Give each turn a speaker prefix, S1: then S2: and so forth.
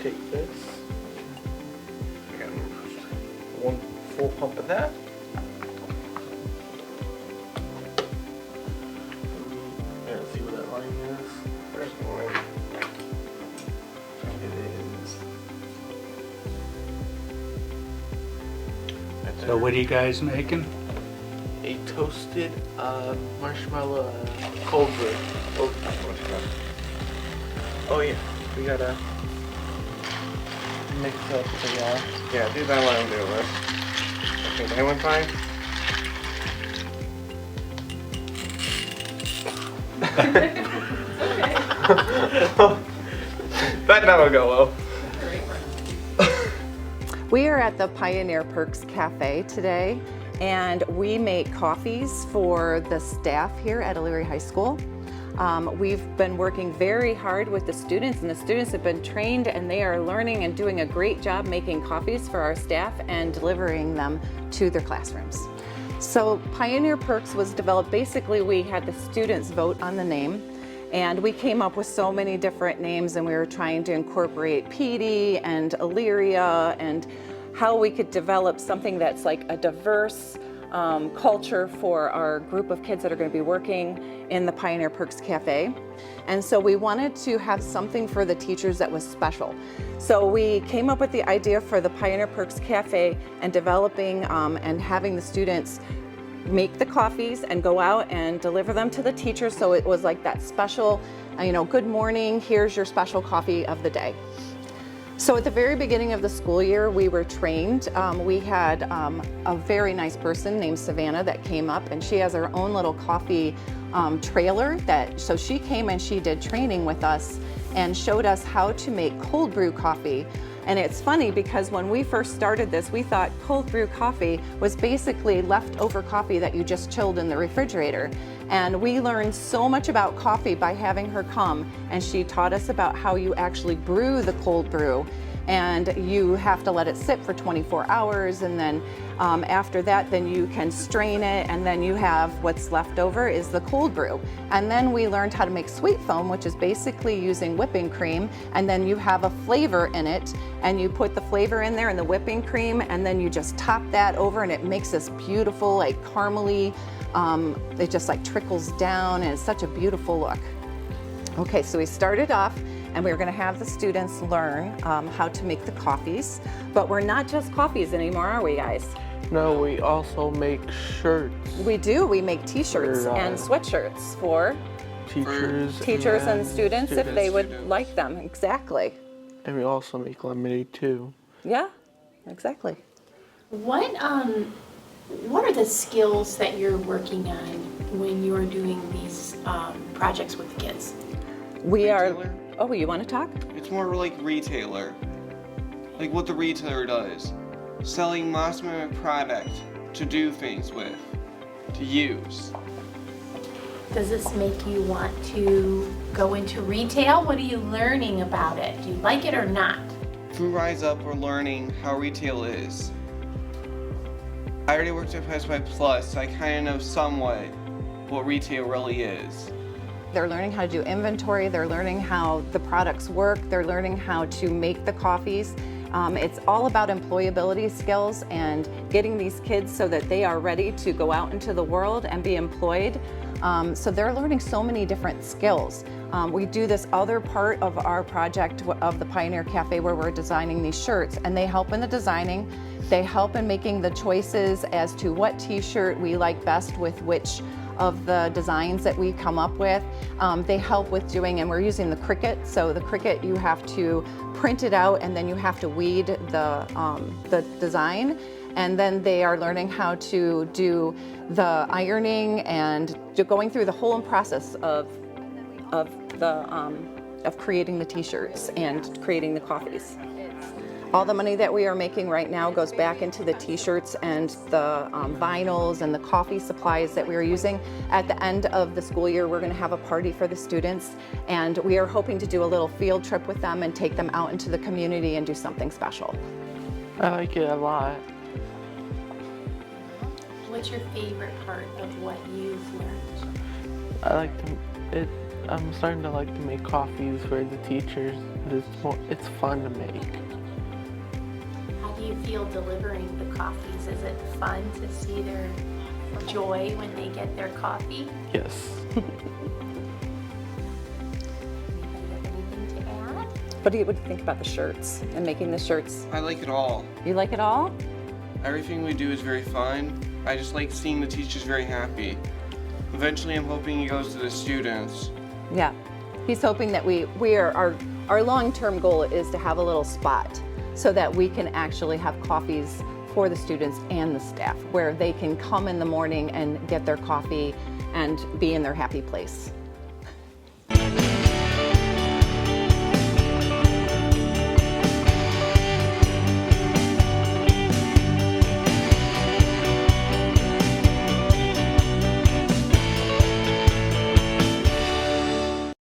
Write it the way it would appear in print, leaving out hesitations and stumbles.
S1: take this. I got one full pump of that. Let's see what that line is. First line. It is.
S2: So what are you guys making?
S1: A toasted marshmallow cold brew. Oh yeah, we gotta mix up the yeah, do that one, do it. Okay, that one fine? That never go well.
S3: We are at the Pioneer Perks Cafe today, and we make coffees for the staff here at Elyria High School. We've been working very hard with the students, and the students have been trained, and they are learning and doing a great job making coffees for our staff and delivering them to their classrooms. So Pioneer Perks was developed, basically we had the students vote on the name, and we came up with so many different names, and we were trying to incorporate PD and Elyria and how we could develop something that's like a diverse culture for our group of kids that are going to be working in the Pioneer Perks Cafe. And so we wanted to have something for the teachers that was special. So we came up with the idea for the Pioneer Perks Cafe and developing and having the students make the coffees and go out and deliver them to the teachers. So it was like that special, good morning, here's your special coffee of the day. So at the very beginning of the school year, we were trained. We had a very nice person named Savannah that came up, and she has her own little coffee trailer. So she came and she did training with us and showed us how to make cold brew coffee. And it's funny because when we first started this, we thought cold brew coffee was basically leftover coffee that you just chilled in the refrigerator. And we learned so much about coffee by having her come, and she taught us about how you actually brew the cold brew. And you have to let it sit for 24 hours, and then after that, then you can strain it, and then you have what's left over is the cold brew. And then we learned how to make sweet foam, which is basically using whipping cream, and then you have a flavor in it, and you put the flavor in there and the whipping cream, and then you just top that over, and it makes this beautiful, like caramely, it just like trickles down, and it's such a beautiful look. Okay, so we started off, and we were going to have the students learn how to make the coffees, but we're not just coffees anymore, are we, guys?
S1: No, we also make shirts.
S3: We do. We make t-shirts and sweatshirts for teachers and students if they would like them. Exactly.
S1: And we also make lemonade too.
S3: Yeah, exactly.
S4: What are the skills that you're working on when you're doing these projects with the kids?
S3: We
S5: Retailer?
S3: are. Oh, you want to talk?
S5: It's more like retailer. Like what the retailer does. Selling mass market product to do things with, to use.
S4: Does this make you want to go into retail? What are you learning about it? Do you like it or not?
S5: Through Rise Up, we're learning how retail is. I already worked at Best Buy Plus, so I kind of know somewhat what retail really is.
S3: They're learning how to do inventory, they're learning how the products work, they're learning how to make the coffees. It's all about employability skills and getting these kids so that they are ready to go out into the world and be employed. So they're learning so many different skills. We do this other part of our project of the Pioneer Cafe where we're designing these shirts, and they help in the designing. They help in making the choices as to what t-shirt we like best with which of the designs that we come up with. They help with doing, and we're using the Cricut. So the Cricut, you have to print it out and then you have to weed the design. And then they are learning how to do the ironing and going through the whole process of creating the t-shirts and creating the coffees. All the money that we are making right now goes back into the t-shirts and the vinyls and the coffee supplies that we are using. At the end of the school year, we're going to have a party for the students, and we are hoping to do a little field trip with them and take them out into the community and do something special.
S1: I like it a lot.
S4: What's your favorite part of what you've learned?
S1: I like
S2: I'm starting to like to make coffees for the teachers. It's fun to make.
S4: How do you feel delivering the coffees? Is it fun to see their joy when they get their coffee?
S2: Yes.
S4: Anybody have anything to add?
S3: What do you think about the shirts and making the shirts?
S5: I like it all.
S3: You like it all?
S5: Everything we do is very fun. I just like seeing the teachers very happy. Eventually, I'm hoping it goes to the students.
S3: Yeah. He's hoping that our long-term goal is to have a little spot so that we can actually have coffees for the students and the staff, where they can come in the morning and get their coffee and be in their happy place.